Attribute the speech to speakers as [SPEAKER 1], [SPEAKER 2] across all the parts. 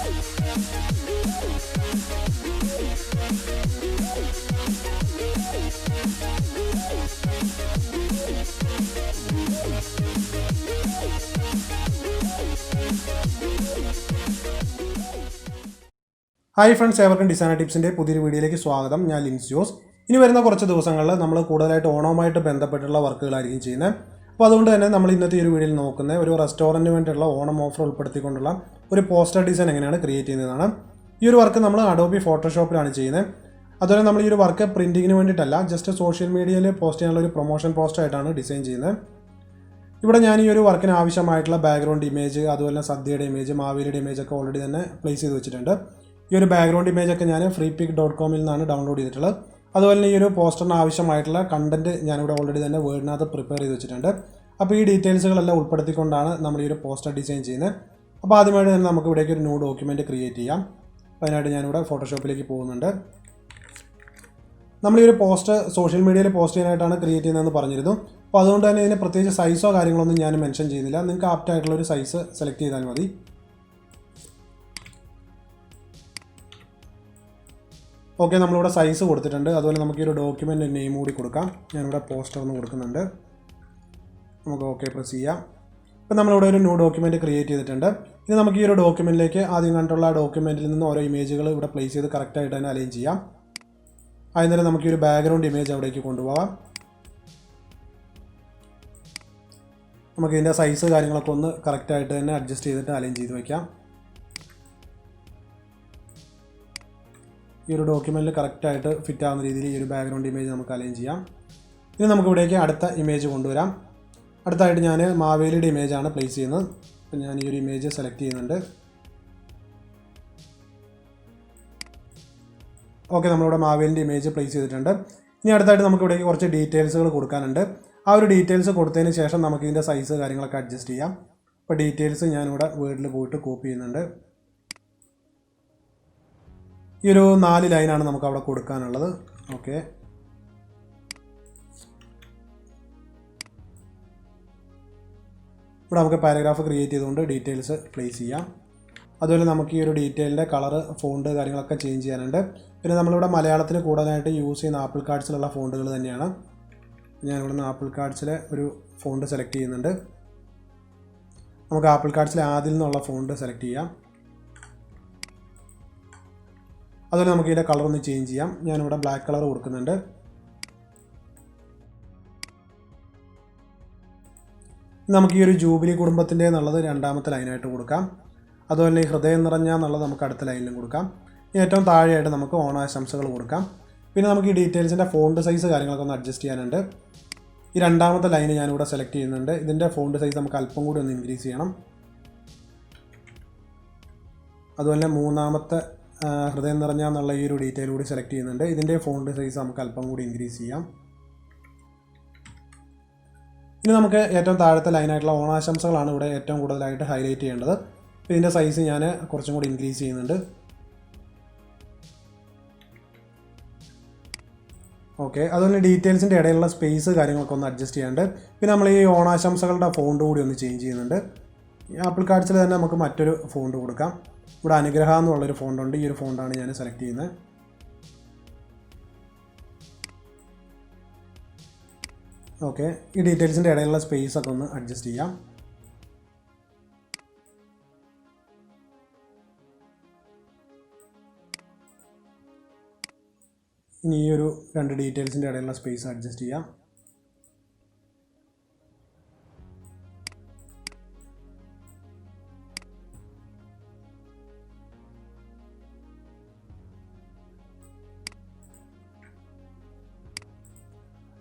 [SPEAKER 1] Hi friends, ഏവർക്കും designer ടിപ്സിൻ്റെ പുതിയൊരു വീഡിയോയിലേക്ക് സ്വാഗതം. ഞാൻ ലിൻസ് ജോസ്. ഇനി വരുന്ന കുറച്ച് ദിവസങ്ങളിൽ നമ്മൾ കൂടുതലായിട്ട് ഓണവുമായിട്ട് ബന്ധപ്പെട്ടുള്ള വർക്കുകളായിരിക്കും ചെയ്യുന്നത്. അപ്പോൾ അതുകൊണ്ട് തന്നെ നമ്മൾ ഇന്നത്തെ ഈ ഒരു വീഡിയോയിൽ നോക്കുന്നത് ഒരു റെസ്റ്റോറൻറ്റിന് വേണ്ടിയുള്ള ഓണം ഓഫർ ഉൾപ്പെടുത്തിക്കൊണ്ടുള്ള ഒരു പോസ്റ്റർ ഡിസൈൻ എങ്ങനെയാണ് ക്രിയേറ്റ് ചെയ്യുന്നതാണ്. ഈ ഒരു വർക്ക് നമ്മൾ അഡോബി ഫോട്ടോഷോപ്പിലാണ് ചെയ്യുന്നത്. അതുപോലെ നമ്മൾ ഈ ഒരു വർക്ക് പ്രിൻറ്റിങ്ങിന് വേണ്ടിയിട്ടല്ല, ജസ്റ്റ് സോഷ്യൽ മീഡിയയിൽ പോസ്റ്റ് ചെയ്യാനുള്ള ഒരു പ്രൊമോഷൻ പോസ്റ്ററായിട്ടാണ് ഡിസൈൻ ചെയ്യുന്നത്. ഇവിടെ ഞാൻ ഈ ഒരു വർക്കിന് ആവശ്യമായിട്ടുള്ള ബാക്ക്ഗ്രൗണ്ട് ഇമേജ്, അതുപോലെ സദ്യയുടെ ഇമേജ്, മാവേലിയുടെ ഇമേജ് ഒക്കെ ഓൾറെഡി തന്നെ പ്ലേസ് ചെയ്ത് വെച്ചിട്ടുണ്ട്. ഈ ഒരു ബാക്ക്ഗ്രൗണ്ട് ഇമേജൊക്കെ ഞാൻ freepik.com നിന്നാണ് ഡൗൺലോഡ് ചെയ്തിട്ടുള്ളത്. അതുപോലെ തന്നെ ഈ ഒരു പോസ്റ്ററിന് ആവശ്യമായിട്ടുള്ള കണ്ടൻറ്റ് ഞാനിവിടെ ഓൾറെഡി തന്നെ വേർഡിനകത്ത് പ്രിപ്പയർ ചെയ്ത് വെച്ചിട്ടുണ്ട്. അപ്പോൾ ഈ ഡീറ്റെയിൽസുകളെല്ലാം ഉൾപ്പെടുത്തിക്കൊണ്ടാണ് നമ്മൾ ഈ ഒരു പോസ്റ്റർ ഡിസൈൻ ചെയ്യുന്നത്. അപ്പോൾ ആദ്യമായിട്ട് തന്നെ നമുക്ക് ഇവിടേക്ക് ഒരു ന്യൂ ഡോക്യുമെൻറ്റ് ക്രിയേറ്റ് ചെയ്യാം. അപ്പോൾ അതിനായിട്ട് ഞാനിവിടെ ഫോട്ടോഷോപ്പിലേക്ക് പോകുന്നുണ്ട്. നമ്മൾ ഈ ഒരു പോസ്റ്റ് സോഷ്യൽ മീഡിയയിൽ പോസ്റ്റ് ചെയ്യാനായിട്ടാണ് ക്രിയേറ്റ് ചെയ്യുന്നതെന്ന് പറഞ്ഞിരുന്നു. അപ്പോൾ അതുകൊണ്ട് തന്നെ ഇതിന് പ്രത്യേകിച്ച് സൈസോ കാര്യങ്ങളൊന്നും ഞാൻ മെൻഷൻ ചെയ്യുന്നില്ല. നിങ്ങൾക്ക് ആപ്റ്റായിട്ടുള്ളൊരു സൈസ് സെലക്ട് ചെയ്താൽ മതി. ഓക്കെ, നമ്മളിവിടെ സൈസ് കൊടുത്തിട്ടുണ്ട്. അതുപോലെ നമുക്ക് ഈ ഒരു ഡോക്യുമെൻ്റ് നെയിം കൂടി കൊടുക്കാം. ഞാനിവിടെ പോസ്റ്റർ എന്ന് കൊടുക്കുന്നുണ്ട്. നമുക്ക് ഓക്കെ പ്രസ് ചെയ്യാം. ഇപ്പം നമ്മളിവിടെ ഒരു ന്യൂ ഡോക്യുമെൻറ്റ് ക്രിയേറ്റ് ചെയ്തിട്ടുണ്ട്. ഇനി നമുക്ക് ഈ ഒരു ഡോക്യുമെൻറ്റിലേക്ക് ആദ്യം കണ്ടുള്ള ഡോക്യുമെൻറ്റിൽ നിന്ന് ഓരോ ഇമേജുകൾ ഇവിടെ പ്ലേസ് ചെയ്ത് കറക്റ്റായിട്ട് തന്നെ അലൈൻ ചെയ്യാം. അതിന് തന്നെ നമുക്ക് ഈ ഒരു ബാക്ക്ഗ്രൗണ്ട് ഇമേജ് അവിടേക്ക് കൊണ്ടുപോകാം. നമുക്ക് ഇതിൻ്റെ സൈസ് കാര്യങ്ങളൊക്കെ ഒന്ന് കറക്റ്റായിട്ട് തന്നെ അഡ്ജസ്റ്റ് ചെയ്തിട്ട് അലൈൻ ചെയ്ത് വയ്ക്കാം. ഈ ഒരു ഡോക്യുമെൻറ്റിൽ കറക്റ്റായിട്ട് ഫിറ്റ് ആവുന്ന രീതിയിൽ ഈ ഒരു ബാക്ക്ഗ്രൗണ്ട് ഇമേജ് നമുക്ക് അലൈൻ ചെയ്യാം. ഇനി നമുക്ക് ഇവിടേക്ക് അടുത്ത ഇമേജ് കൊണ്ടുവരാം. അടുത്തായിട്ട് ഞാൻ മാവേലിയുടെ ഇമേജാണ് പ്ലേസ് ചെയ്യുന്നത്. അപ്പം ഞാൻ ഈ ഒരു ഇമേജ് സെലക്ട് ചെയ്യുന്നുണ്ട്. ഓക്കെ, നമ്മളിവിടെ മാവേലിൻ്റെ ഇമേജ് പ്ലേസ് ചെയ്തിട്ടുണ്ട്. ഇനി അടുത്തായിട്ട് നമുക്ക് ഇവിടേക്ക് കുറച്ച് ഡീറ്റെയിൽസുകൾ കൊടുക്കാനുണ്ട്. ആ ഒരു ഡീറ്റെയിൽസ് കൊടുത്തതിന് ശേഷം നമുക്ക് ഇതിൻ്റെ സൈസ് കാര്യങ്ങളൊക്കെ അഡ്ജസ്റ്റ് ചെയ്യാം. അപ്പോൾ ഡീറ്റെയിൽസ് ഞാനിവിടെ വേർഡിൽ പോയിട്ട് കോപ്പി ചെയ്യുന്നുണ്ട്. ഈ ഒരു 4 ലൈനാണ് നമുക്ക് അവിടെ കൊടുക്കാനുള്ളത്. ഓക്കെ, ഇവിടെ നമുക്ക് പാരഗ്രാഫ് ക്രിയേറ്റ് ചെയ്തുകൊണ്ട് ഡീറ്റെയിൽസ് പ്ലേസ് ചെയ്യാം. അതുപോലെ നമുക്ക് ഈ ഒരു ഡീറ്റെയിലിൻ്റെ കളറ്, ഫോണ്ട് കാര്യങ്ങളൊക്കെ ചേഞ്ച് ചെയ്യാനുണ്ട്. പിന്നെ നമ്മളിവിടെ മലയാളത്തിന് കൂടുതലായിട്ട് യൂസ് ചെയ്യുന്ന ആപ്പിൾ കാർഡ്സിലുള്ള ഫോണ്ടുകൾ തന്നെയാണ്. ഞാനിവിടെ നിന്ന് ആപ്പിൾ കാർഡ്സിലെ ഒരു ഫോണ്ട് സെലക്ട് ചെയ്യുന്നുണ്ട്. നമുക്ക് ആപ്പിൾ കാർഡ്സിലെ ആദ്യം നിന്നുള്ള ഫോണ്ട് സെലക്ട് ചെയ്യാം. അതുപോലെ നമുക്ക് ഇതിൻ്റെ കളർ ഒന്ന് ചേഞ്ച് ചെയ്യാം. ഞാനിവിടെ ബ്ലാക്ക് കളർ കൊടുക്കുന്നുണ്ട്. നമുക്ക് ഈ ഒരു ജൂബിലി കുടുംബത്തിൻ്റെ എന്നുള്ളത് രണ്ടാമത്തെ ലൈനായിട്ട് കൊടുക്കാം. അതുപോലെ ഈ ഹൃദയം നിറഞ്ഞ എന്നുള്ളത് നമുക്ക് അടുത്ത ലൈനിലും കൊടുക്കാം. ഏറ്റവും താഴെയായിട്ട് നമുക്ക് ഓണാശംസകൾ കൊടുക്കാം. പിന്നെ നമുക്ക് ഈ ഡീറ്റെയിൽസിൻ്റെ ഫോണ്ട് സൈസ് കാര്യങ്ങളൊക്കെ ഒന്ന് അഡ്ജസ്റ്റ് ചെയ്യാനുണ്ട്. ഈ രണ്ടാമത്തെ ലൈന് ഞാനിവിടെ സെലക്ട് ചെയ്യുന്നുണ്ട്. ഇതിൻ്റെ ഫോണ്ട് സൈസ് നമുക്ക് അല്പം കൂടി ഒന്ന് ഇൻക്രീസ് ചെയ്യണം. അതുപോലെ മൂന്നാമത്തെ ഹൃദയം നിറഞ്ഞ എന്നുള്ള ഈ ഒരു ഡീറ്റെയിൽ കൂടി സെലക്ട് ചെയ്യുന്നുണ്ട്. ഇതിൻ്റെ ഫോണ്ട് സൈസ് നമുക്ക് അല്പം കൂടി ഇൻക്രീസ് ചെയ്യാം. ഇനി നമുക്ക് ഏറ്റവും താഴത്തെ ലൈനായിട്ടുള്ള ഓണാശംസകളാണ് ഇവിടെ ഏറ്റവും കൂടുതലായിട്ട് ഹൈലൈറ്റ് ചെയ്യേണ്ടത്. ഇതിൻ്റെ സൈസ് ഞാൻ കുറച്ചും കൂടി ഇൻക്രീസ് ചെയ്യുന്നുണ്ട്. ഓക്കെ, അതുപോലെ ഡീറ്റെയിൽസിൻ്റെ ഇടയിലുള്ള സ്പേസ് കാര്യങ്ങളൊക്കെ ഒന്ന് അഡ്ജസ്റ്റ് ചെയ്യാണ്ട്. പിന്നെ നമ്മൾ ഈ ഓണാശംസകളുടെ ഫോണ്ട് കൂടി ഒന്ന് ചേഞ്ച് ചെയ്യുന്നുണ്ട്. ആപ്പിൾ കാർഡ്സിൽ തന്നെ നമുക്ക് മറ്റൊരു ഫോണ്ട് കൊടുക്കാം. ഇവിടെ അനുഗ്രഹ എന്നുള്ളൊരു ഫോണ്ടുണ്ട്. ഈ ഒരു ഫോണ്ടാണ് ഞാൻ സെലക്ട് ചെയ്യുന്നത്. ഓക്കെ, ഈ ഡീറ്റെയിൽസിൻ്റെ ഇടയിലുള്ള സ്പേസ് ഒക്കെ ഒന്ന് അഡ്ജസ്റ്റ് ചെയ്യാം. ഇനി ഈ ഒരു 2 ഡീറ്റെയിൽസിൻ്റെ ഇടയിലുള്ള സ്പേസ് അഡ്ജസ്റ്റ് ചെയ്യാം.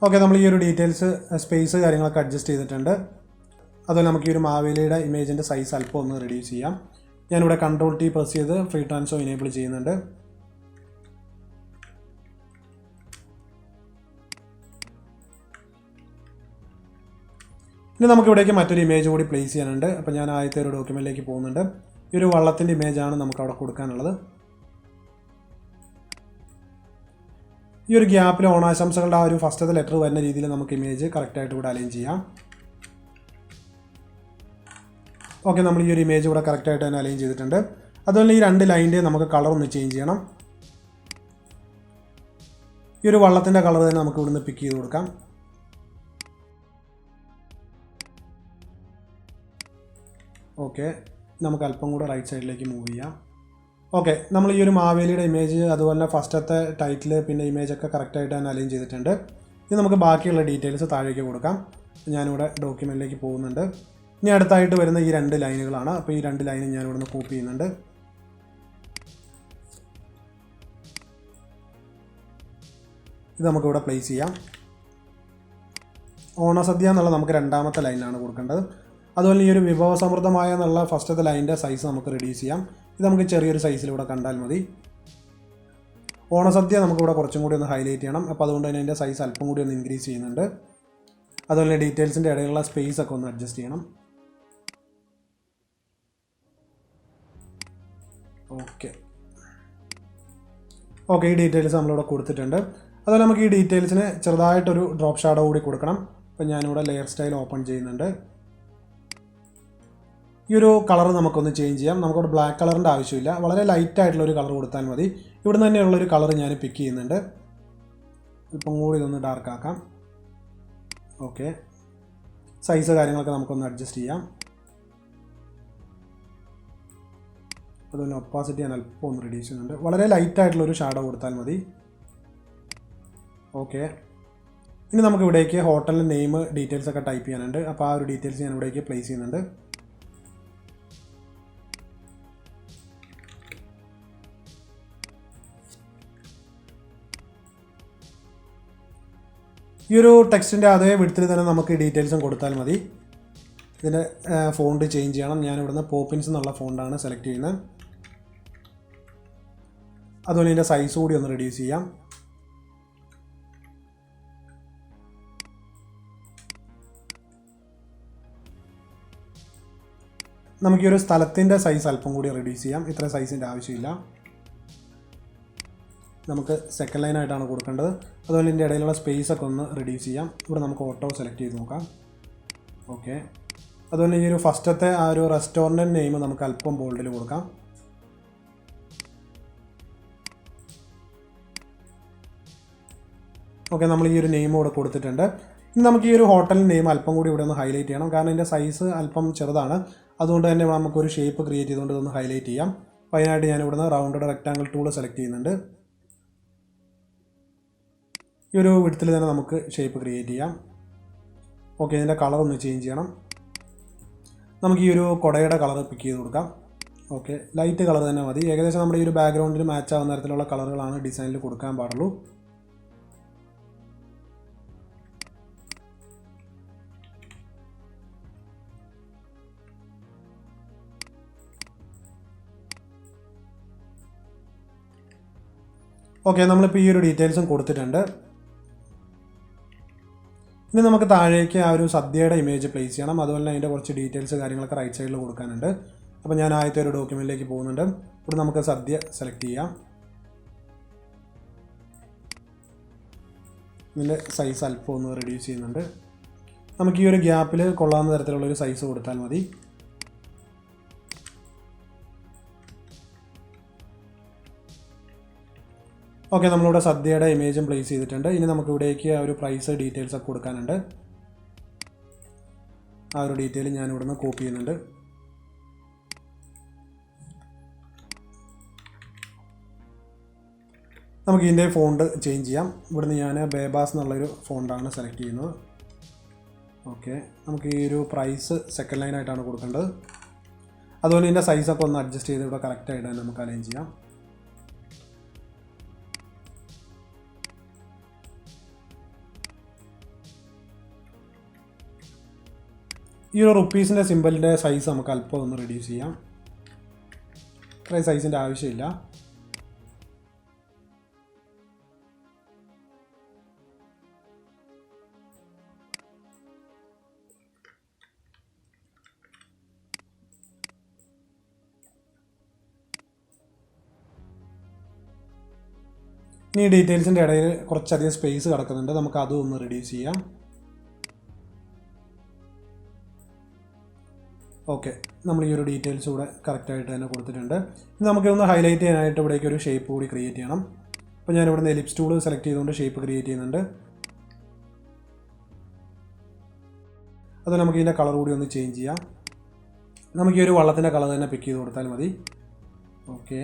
[SPEAKER 1] ഓക്കെ, നമ്മൾ ഈ ഒരു ഡീറ്റെയിൽസ് സ്പേസ് കാര്യങ്ങളൊക്കെ അഡ്ജസ്റ്റ് ചെയ്തിട്ടുണ്ട്. അതുപോലെ നമുക്ക് ഈ ഒരു മാവേലിയുടെ ഇമേജിൻ്റെ സൈസ് അല്പം ഒന്ന് റെഡ്യൂസ് ചെയ്യാം. ഞാനിവിടെ Ctrl+T പ്രസ് ചെയ്ത് ഫ്രീ ട്രാൻസ്ഫോം എനേബിൾ ചെയ്യുന്നുണ്ട്. ഇനി നമുക്കിവിടേക്ക് മറ്റൊരു ഇമേജ് കൂടി പ്ലേസ് ചെയ്യാനുണ്ട്. അപ്പോൾ ഞാൻ ആദ്യത്തെ ഒരു ഡോക്യുമെൻറ്റിലേക്ക് പോകുന്നുണ്ട്. ഈ ഒരു വള്ളത്തിൻ്റെ ഇമേജാണ് നമുക്ക് അവിടെ കൊടുക്കാനുള്ളത്. ഈ ഒരു ഗ്യാപ്പിൽ ഓണാശംസകളുടെ ആ ഒരു ഫസ്റ്റത്തെ ലെറ്റർ വരുന്ന രീതിയിൽ നമുക്ക് ഇമേജ് കറക്റ്റായിട്ട് ഇവിടെ അലൈൻ ചെയ്യാം. ഓക്കെ, നമ്മൾ ഈ ഒരു ഇമേജ് ഇവിടെ കറക്റ്റായിട്ട് തന്നെ അലൈൻ ചെയ്തിട്ടുണ്ട്. അതുപോലെ ഈ രണ്ട് ലൈനിൻ്റെ നമുക്ക് കളർ ഒന്ന് ചേഞ്ച് ചെയ്യണം. ഈ ഒരു വള്ളത്തിൻ്റെ കളർ തന്നെ നമുക്ക് ഇവിടുന്ന് പിക്ക് ചെയ്ത് കൊടുക്കാം. ഓക്കെ, നമുക്ക് അല്പം കൂടെ റൈറ്റ് സൈഡിലേക്ക് മൂവ് ചെയ്യാം. ഓക്കെ, നമ്മൾ ഈ ഒരു മാവേലിയുടെ ഇമേജ് അതുപോലെ ഫസ്റ്റത്തെ ടൈറ്റിൽ പിന്നെ ഇമേജൊക്കെ കറക്റ്റായിട്ട് തന്നെ അലൈൻ ചെയ്തിട്ടുണ്ട്. ഇനി നമുക്ക് ബാക്കിയുള്ള ഡീറ്റെയിൽസ് താഴേക്ക് കൊടുക്കാം. ഞാനിവിടെ ഡോക്യുമെൻറ്റിലേക്ക് പോകുന്നുണ്ട്. ഇനി അടുത്തായിട്ട് വരുന്ന ഈ രണ്ട് ലൈനുകളാണ്. അപ്പോൾ ഈ രണ്ട് ലൈനും ഞാൻ ഇവിടുന്ന് കോപ്പി ചെയ്യുന്നുണ്ട്. ഇത് നമുക്കിവിടെ പ്ലേസ് ചെയ്യാം. ഓണസദ്യ എന്നുള്ള നമുക്ക് രണ്ടാമത്തെ ലൈനിലാണ് കൊടുക്കേണ്ടത്. അതുപോലെ ഈ ഒരു വിഭവസമൃദ്ധമായ എന്നുള്ള ഫസ്റ്റത്തെ ലൈനിൻ്റെ സൈസ് നമുക്ക് റെഡ്യൂസ് ചെയ്യാം. ഇത് നമുക്ക് ചെറിയൊരു സൈസിലൂടെ കണ്ടാൽ മതി. ഓണസദ്യ നമുക്കിവിടെ കുറച്ചും കൂടി ഒന്ന് ഹൈലൈറ്റ് ചെയ്യണം. അപ്പോൾ അതുകൊണ്ട് തന്നെ അതിൻ്റെ സൈസ് അല്പം കൂടി ഒന്ന് ഇൻക്രീസ് ചെയ്യുന്നുണ്ട്. അതുപോലെ ഡീറ്റെയിൽസിൻ്റെ ഇടയിലുള്ള സ്പേസ് ഒക്കെ ഒന്ന് അഡ്ജസ്റ്റ് ചെയ്യണം. ഓക്കെ, ഈ ഡീറ്റെയിൽസ് നമ്മളിവിടെ കൊടുത്തിട്ടുണ്ട്. അതുപോലെ നമുക്ക് ഈ ഡീറ്റെയിൽസിന് ചെറുതായിട്ടൊരു ഡ്രോപ്പ് ഷാഡോ കൂടി കൊടുക്കണം. അപ്പോൾ ഞാനിവിടെ ലെയർ സ്റ്റൈൽ ഓപ്പൺ ചെയ്യുന്നുണ്ട്. ഈ ഒരു കളർ നമുക്കൊന്ന് ചേഞ്ച് ചെയ്യാം. നമുക്കിവിടെ ബ്ലാക്ക് കളറിൻ്റെ ആവശ്യമില്ല, വളരെ ലൈറ്റ് ആയിട്ടുള്ളൊരു കളർ കൊടുത്താൽ മതി. ഇവിടെ തന്നെയുള്ളൊരു കളർ ഞാൻ പിക്ക് ചെയ്യുന്നുണ്ട്. ഇപ്പം കൂടി ഇതൊന്ന് ഡാർക്ക് ആക്കാം. ഓക്കെ, സൈസ് കാര്യങ്ങളൊക്കെ നമുക്കൊന്ന് അഡ്ജസ്റ്റ് ചെയ്യാം. അതുപോലെ ഒപ്പാസിറ്റി ഞാൻ അല്പം ഒന്ന് റെഡ്യൂസ് ചെയ്യുന്നുണ്ട്. വളരെ ലൈറ്റ് ആയിട്ടുള്ളൊരു ഷാഡോ കൊടുത്താൽ മതി. ഓക്കെ, ഇനി നമുക്ക് ഇവിടേക്ക് ഹോട്ടലിൻ്റെ നെയിം ഡീറ്റെയിൽസ് ഒക്കെ ടൈപ്പ് ചെയ്യാനുണ്ട്. അപ്പോൾ ആ ഒരു ഡീറ്റെയിൽസ് ഞാൻ ഇവിടേക്ക് പ്ലേസ് ചെയ്യുന്നുണ്ട്. ഈ ഒരു ടെക്സ്റ്റിൻ്റെ അതേ വിഡ്ത്തിൽ തന്നെ നമുക്ക് ഡീറ്റെയിൽസും കൊടുത്താൽ മതി. ഇതിൻ്റെ ഫോണ്ട് ചേഞ്ച് ചെയ്യണം. ഞാൻ ഇവിടുന്ന് പോപ്പിൻസ് എന്നുള്ള ഫോണ്ടാണ് സെലക്ട് ചെയ്യുന്നത്. അതുപോലെ ഇതിൻ്റെ സൈസ് കൂടി ഒന്ന് റെഡ്യൂസ് ചെയ്യാം. നമുക്ക് ഈ ഒരു സ്ഥലത്തിൻ്റെ സൈസ് അല്പം കൂടി റെഡ്യൂസ് ചെയ്യാം. ഇത്ര സൈസിൻ്റെ ആവശ്യമില്ല. നമുക്ക് സെക്കൻഡ് ലൈനായിട്ടാണ് കൊടുക്കേണ്ടത്. അതുപോലെ ഇതിൻ്റെ ഇടയിലുള്ള സ്പേസ് ഒക്കെ ഒന്ന് റെഡ്യൂസ് ചെയ്യാം. ഇവിടെ നമുക്ക് ഓട്ടോ സെലക്ട് ചെയ്ത് നോക്കാം. ഓക്കെ, അതുപോലെ ഈ ഒരു ഫസ്റ്റത്തെ ആ ഒരു റെസ്റ്റോറൻറ്റ് നെയിം നമുക്ക് അല്പം ബോൾഡിൽ കൊടുക്കാം. ഓക്കെ, നമ്മൾ ഈ ഒരു നെയിം ഇവിടെ കൊടുത്തിട്ടുണ്ട്. ഇനി നമുക്ക് ഈ ഒരു ഹോട്ടൽ നെയിം അല്പം കൂടി ഇവിടെ ഒന്ന് ഹൈലൈറ്റ് ചെയ്യണം. കാരണം ഇതിൻ്റെ സൈസ് അല്പം ചെറുതാണ്. അതുകൊണ്ട് തന്നെ നമുക്കൊരു ഷേപ്പ് ക്രിയേറ്റ് ചെയ്തുകൊണ്ട് ഇതൊന്ന് ഹൈലൈറ്റ് ചെയ്യാം. അപ്പോൾ അതിനായിട്ട് ഞാൻ ഇവിടുന്ന് റൗണ്ടഡ് റെക്റ്റാങ്കിൾ ടൂൾ സെലക്ട് ചെയ്യുന്നുണ്ട്. ഈ ഒരു വിഡ്ത്തിൽ തന്നെ നമുക്ക് ഷേപ്പ് ക്രിയേറ്റ് ചെയ്യാം. ഓക്കെ, ഇതിൻ്റെ കളർ ഒന്ന് ചേഞ്ച് ചെയ്യണം. നമുക്ക് ഈ ഒരു കുടയുടെ കളർ പിക്ക് ചെയ്ത് കൊടുക്കാം. ഓക്കെ, ലൈറ്റ് കളർ തന്നെ മതി. ഏകദേശം നമ്മുടെ ഈ ഒരു ബാക്ക്ഗ്രൗണ്ടിന് മാച്ച് ആവുന്ന തരത്തിലുള്ള കളറുകളാണ് ഡിസൈനിൽ കൊടുക്കാൻ പാടുള്ളൂ. ഓക്കെ, നമ്മളിപ്പോൾ ഈ ഒരു ഡീറ്റെയിൽസും കൊടുത്തിട്ടുണ്ട്. ഇനി നമുക്ക് താഴേക്ക് ആ ഒരു സദ്യയുടെ ഇമേജ് പ്ലേസ് ചെയ്യണം. അതുപോലെ തന്നെ അതിൻ്റെ കുറച്ച് ഡീറ്റെയിൽസ് കാര്യങ്ങളൊക്കെ റൈറ്റ് സൈഡിൽ കൊടുക്കാനുണ്ട്. അപ്പോൾ ഞാൻ ആദ്യത്തെ ഒരു ഡോക്യുമെൻറ്റിലേക്ക് പോകുന്നുണ്ട്. ഇവിടെ നമുക്ക് സദ്യ സെലക്ട് ചെയ്യാം. ഇതിൻ്റെ സൈസ് അല്പം ഒന്ന് റെഡ്യൂസ് ചെയ്യുന്നുണ്ട്. നമുക്ക് ഈ ഒരു ഗ്യാപ്പിൽ കൊള്ളാവുന്ന തരത്തിലുള്ളൊരു സൈസ് കൊടുത്താൽ മതി. ഓക്കെ, നമ്മളിവിടെ സദ്യയുടെ ഇമേജും പ്ലേസ് ചെയ്തിട്ടുണ്ട്. ഇനി നമുക്ക് ഇവിടേക്ക് ആ ഒരു പ്രൈസ് ഡീറ്റെയിൽസ് ഒക്കെ കൊടുക്കാനുണ്ട്. ആ ഒരു ഡീറ്റെയിൽ ഞാൻ ഇവിടുന്ന് കോപ്പി ചെയ്യുന്നുണ്ട്. നമുക്ക് ഇതിൻ്റെ ഫോണ്ട് ചേഞ്ച് ചെയ്യാം. ഇവിടുന്ന് ഞാൻ ബേബാസ് എന്നുള്ളൊരു ഫോണ്ടാണ് സെലക്ട് ചെയ്യുന്നത്. ഓക്കെ, നമുക്ക് ഈ ഒരു പ്രൈസ് സെക്കൻഡ് ലൈനായിട്ടാണ് കൊടുക്കേണ്ടത്. അതുപോലെ ഇതിൻ്റെ സൈസൊക്കെ ഒന്ന് അഡ്ജസ്റ്റ് ചെയ്ത് ഇവിടെ കറക്റ്റായിട്ട് തന്നെ നമുക്ക് അലൈൻ ചെയ്യാം. ഈ ഒരു റുപ്പീസിൻ്റെ സിമ്പിളിൻ്റെ സൈസ് നമുക്ക് അല്പം ഒന്ന് റെഡ്യൂസ് ചെയ്യാം. ഇത്രയും സൈസിൻ്റെ ആവശ്യമില്ല. ഇനി ഈ ഡീറ്റെയിൽസിൻ്റെ ഇടയിൽ കുറച്ചധികം സ്പേസ് കിടക്കുന്നുണ്ട്. നമുക്ക് അതും ഒന്ന് റെഡ്യൂസ് ചെയ്യാം. ഓക്കെ, നമ്മൾ ഈ ഒരു ഡീറ്റെയിൽസ് കൂടെ കറക്റ്റായിട്ട് തന്നെ കൊടുത്തിട്ടുണ്ട്. ഇനി നമുക്കൊന്ന് ഹൈലൈറ്റ് ചെയ്യാനായിട്ട് ഇവിടേക്ക് ഒരു ഷേപ്പ് കൂടി ക്രിയേറ്റ് ചെയ്യണം. അപ്പോൾ ഞാനിവിടെ നിന്ന് എലിപ്സ് ടൂൾ സെലക്ട് ചെയ്തുകൊണ്ട് ഷേപ്പ് ക്രിയേറ്റ് ചെയ്യുന്നുണ്ട്. അത് നമുക്ക് ഇതിൻ്റെ കളർ കൂടി ഒന്ന് ചേഞ്ച് ചെയ്യാം. നമുക്ക് ഈ ഒരു വള്ളത്തിൻ്റെ കളർ തന്നെ പിക്ക് ചെയ്ത് കൊടുത്താൽ മതി. ഓക്കെ,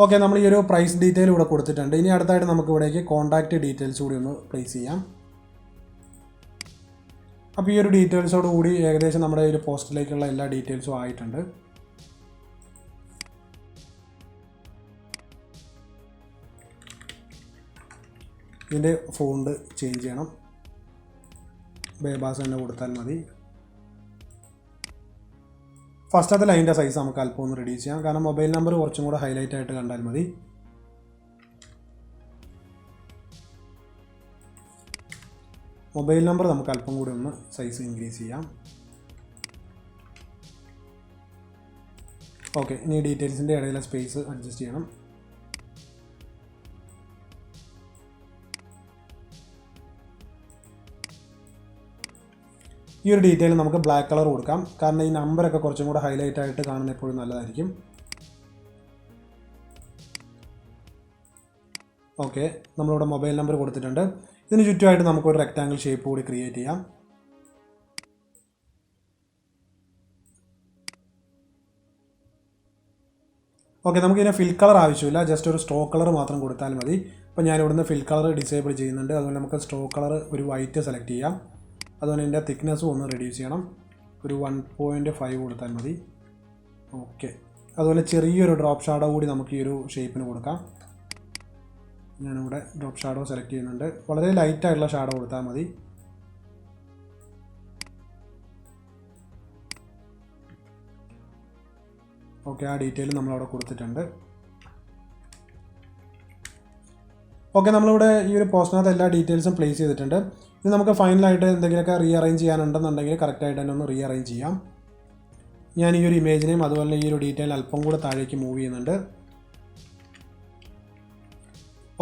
[SPEAKER 1] ഓക്കെ, നമ്മൾ ഈ ഒരു പ്രൈസ് ഡീറ്റെയിൽ ഇവിടെ കൊടുത്തിട്ടുണ്ട്. ഇനി അടുത്തായിട്ട് നമുക്ക് ഇവിടേക്ക് കോൺടാക്റ്റ് ഡീറ്റെയിൽസ് കൂടി ഒന്ന് പ്ലേസ് ചെയ്യാം. അപ്പോൾ ഈ ഒരു ഡീറ്റെയിൽസോട് കൂടി ഏകദേശം നമ്മുടെ ഒരു പോസ്റ്റിലേക്കുള്ള എല്ലാ ഡീറ്റെയിൽസും ആയിട്ടുണ്ട്. ഇതിൻ്റെ ഫോണ്ട് ചേഞ്ച് ചെയ്യണം. ബേബാസ് തന്നെ കൊടുത്താൽ മതി. ഫസ്റ്റത്തെ ലൈനിൻ്റെ സൈസ് നമുക്ക് അല്പം ഒന്ന് റെഡ്യൂസ് ചെയ്യാം, കാരണം മൊബൈൽ നമ്പർ കുറച്ചും കൂടെ ഹൈലൈറ്റ് ആയിട്ട് കണ്ടാൽ മതി. മൊബൈൽ നമ്പർ നമുക്ക് അല്പം കൂടി ഒന്ന് സൈസ് ഇൻക്രീസ് ചെയ്യാം. ഓക്കെ, ഇനി ഡീറ്റെയിൽസിൻ്റെ ഇടയിലെ സ്പേസ് അഡ്ജസ്റ്റ് ചെയ്യണം. ഈ ഒരു ഡീറ്റെയിൽ നമുക്ക് ബ്ലാക്ക് കളർ കൊടുക്കാം, കാരണം ഈ നമ്പറൊക്കെ കുറച്ചും കൂടെ ഹൈലൈറ്റ് ആയിട്ട് കാണുന്ന എപ്പോഴും നല്ലതായിരിക്കും. ഓക്കെ, നമ്മളിവിടെ മൊബൈൽ നമ്പർ കൊടുത്തിട്ടുണ്ട്. ഇതിന് ചുറ്റുമായിട്ട് നമുക്കൊരു റെക്റ്റാങ്കിൾ ഷേപ്പ് കൂടി ക്രിയേറ്റ് ചെയ്യാം. ഓക്കെ, നമുക്കിതിനെ ഫിൽ കളർ ആവശ്യമില്ല, ജസ്റ്റ് ഒരു സ്ട്രോക്ക് കളർ മാത്രം കൊടുത്താൽ മതി. അപ്പോൾ ഞാനിവിടുന്ന് ഫിൽ കളർ ഡിസേബിൾ ചെയ്യുന്നുണ്ട്. അതുപോലെ നമുക്ക് സ്ട്രോക്ക് കളർ ഒരു വൈറ്റ് സെലക്ട് ചെയ്യാം. അതുപോലെ ഇതിൻ്റെ തിക്നെസ്സും ഒന്ന് റെഡ്യൂസ് ചെയ്യണം. ഒരു 1.5 കൊടുത്താൽ മതി. ഓക്കെ, അതുപോലെ ചെറിയൊരു ഡ്രോപ്പ് ഷാഡോ കൂടി നമുക്ക് ഈ ഒരു ഷേപ്പിന് കൊടുക്കാം. ഞാനിവിടെ ഡ്രോപ്പ് ഷാഡോ സെലക്ട് ചെയ്യുന്നുണ്ട്. വളരെ ലൈറ്റായിട്ടുള്ള ഷാഡോ കൊടുത്താൽ മതി. ഓക്കെ, ആ ഡീറ്റെയിൽ നമ്മളവിടെ കൊടുത്തിട്ടുണ്ട്. ഓക്കെ, നമ്മളിവിടെ ഈ ഒരു പോസ്റ്റിനകത്ത് എല്ലാ ഡീറ്റെയിൽസും പ്ലേസ് ചെയ്തിട്ടുണ്ട്. ഇനി നമുക്ക് ഫൈനലായിട്ട് എന്തെങ്കിലുമൊക്കെ റീഅറേഞ്ച് ചെയ്യാനുണ്ടെന്നുണ്ടെങ്കിൽ കറക്റ്റായിട്ട് തന്നെ ഒന്ന് റീഅറേഞ്ച് ചെയ്യാം. ഞാൻ ഈ ഒരു ഇമേജിനെയും അതുപോലെ ഈ ഒരു ഡീറ്റെയിൽ അല്പം കൂടെ താഴേക്ക് മൂവ് ചെയ്യുന്നുണ്ട്.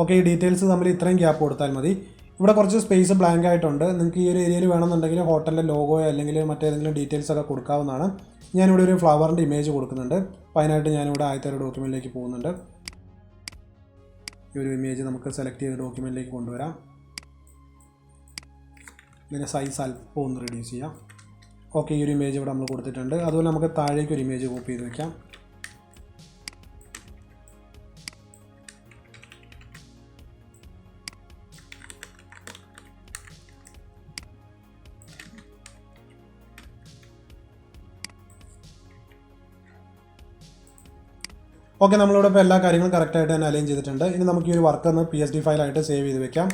[SPEAKER 1] ഓക്കെ, ഈ ഡീറ്റെയിൽസ് തമ്മിൽ ഇത്രയും ഗ്യാപ്പ് കൊടുത്താൽ മതി. ഇവിടെ കുറച്ച് സ്പേസ് ബ്ലാങ്ക് ആയിട്ടുണ്ട്. നിങ്ങൾക്ക് ഈ ഒരു ഏരിയയിൽ വേണമെന്നുണ്ടെങ്കിൽ ഹോട്ടലിൻ്റെ ലോഗോയോ അല്ലെങ്കിൽ മറ്റേതെങ്കിലും ഡീറ്റെയിൽസ് ഒക്കെ കൊടുക്കാവുന്നതാണ്. ഞാനിവിടെ ഒരു ഫ്ലവറിൻ്റെ ഇമേജ് കൊടുക്കുന്നുണ്ട്. അപ്പോൾ അതിനായിട്ട് ഞാനിവിടെ ആദ്യത്തെ ഒരു ഡോക്യുമെൻറ്റിലേക്ക് പോകുന്നുണ്ട്. ഈ ഒരു ഇമേജ് നമുക്ക് സെലക്ട് ചെയ്ത് ഡോക്യുമെൻറ്റിലേക്ക് കൊണ്ടുവരാം. ഇതിൻ്റെ സൈസ് അല്പം ഒന്ന് റെഡ്യൂസ് ചെയ്യാം. ഓക്കെ, ഈ ഒരു ഇമേജ് ഇവിടെ നമ്മൾ കൊടുത്തിട്ടുണ്ട്. അതുപോലെ നമുക്ക് താഴേക്ക് ഒരു ഇമേജ് കോപ്പി ചെയ്ത് വയ്ക്കാം. ഓക്കെ, നമ്മളിവിടെ ഇപ്പോൾ എല്ലാ കാര്യങ്ങളും കറക്റ്റായിട്ട് തന്നെ അലൈൻ ചെയ്തിട്ടുണ്ട്. ഇനി നമുക്ക് ഈ ഒരു വർക്ക് ഒന്ന് PSD ഫയലായിട്ട് സേവ് ചെയ്ത് വെക്കാം.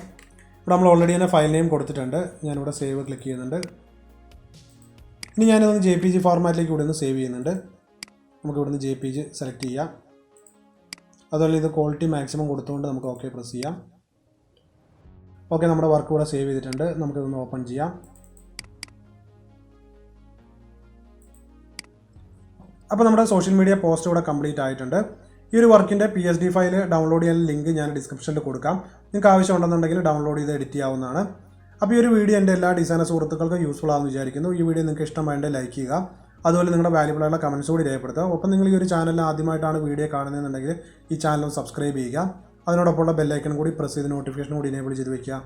[SPEAKER 1] ഇവിടെ നമ്മൾ ഓൾറെഡി തന്നെ ഫയൽ നെയിം കൊടുത്തിട്ടുണ്ട്. ഞാനിവിടെ സേവ് ക്ലിക്ക് ചെയ്യുന്നുണ്ട്. ഇനി ഞാനിതൊന്ന് JPG ഫോർമാറ്റിലേക്ക് ഇവിടെ നിന്ന് സേവ് ചെയ്യുന്നുണ്ട്. നമുക്ക് ഇവിടുന്ന് JPG സെലക്ട് ചെയ്യാം. അതുപോലെ ഇത് ക്വാളിറ്റി മാക്സിമം കൊടുത്തുകൊണ്ട് നമുക്ക് ഓക്കെ പ്രസ് ചെയ്യാം. ഓക്കെ, നമ്മുടെ വർക്ക് ഇവിടെ സേവ് ചെയ്തിട്ടുണ്ട്. നമുക്കിതൊന്ന് ഓപ്പൺ ചെയ്യാം. അപ്പോൾ നമ്മുടെ സോഷ്യൽ മീഡിയ പോസ്റ്റ് ഇവിടെ കംപ്ലീറ്റ് ആയിട്ടുണ്ട്. ഈ ഒരു വർക്കിൻ്റെ PSD ഫയൽ ഡൗൺലോഡ് ചെയ്യാൻ ലിങ്ക് ഞാൻ ഡിസ്ക്രിപ്ഷനിൽ കൊടുക്കാം. നിങ്ങൾക്ക് ആവശ്യമുണ്ടെന്നുണ്ടെങ്കിൽ ഡൗൺലോഡ് ചെയ്ത് എഡിറ്റ് ചെയ്യാവുന്നതാണ്. അപ്പോൾ ഈ ഒരു വീഡിയോ എൻ്റെ എല്ലാ ഡിസൈനർ സുഹൃത്തുക്കൾക്കും യൂസ്ഫുൾ ആണെന്ന് വിചാരിക്കുന്നു. ഈ വീഡിയോ നിങ്ങൾക്ക് ഇഷ്ടമായിട്ട് ലൈക്ക് ചെയ്യുക. അതുപോലെ നിങ്ങളുടെ വാല്യുബിൾ ആയിട്ടുള്ള കമൻസ് കൂടി രേഖപ്പെടുത്തുക. ഒപ്പം നിങ്ങൾ ഈ ഒരു ചാനലിൽ ആദ്യമായിട്ടാണ് വീഡിയോ കാണുന്നതെന്നുണ്ടെങ്കിൽ ഈ ചാനൽ സബ്സ്ക്രൈബ് ചെയ്യുക. അതിനോടൊപ്പമുള്ള ബെല്ലൈക്കൺ കൂടി പ്രസ് ചെയ്ത് നോട്ടിഫിക്കേഷൻ കൂടി എനേബിൾ ചെയ്ത് വയ്ക്കുക.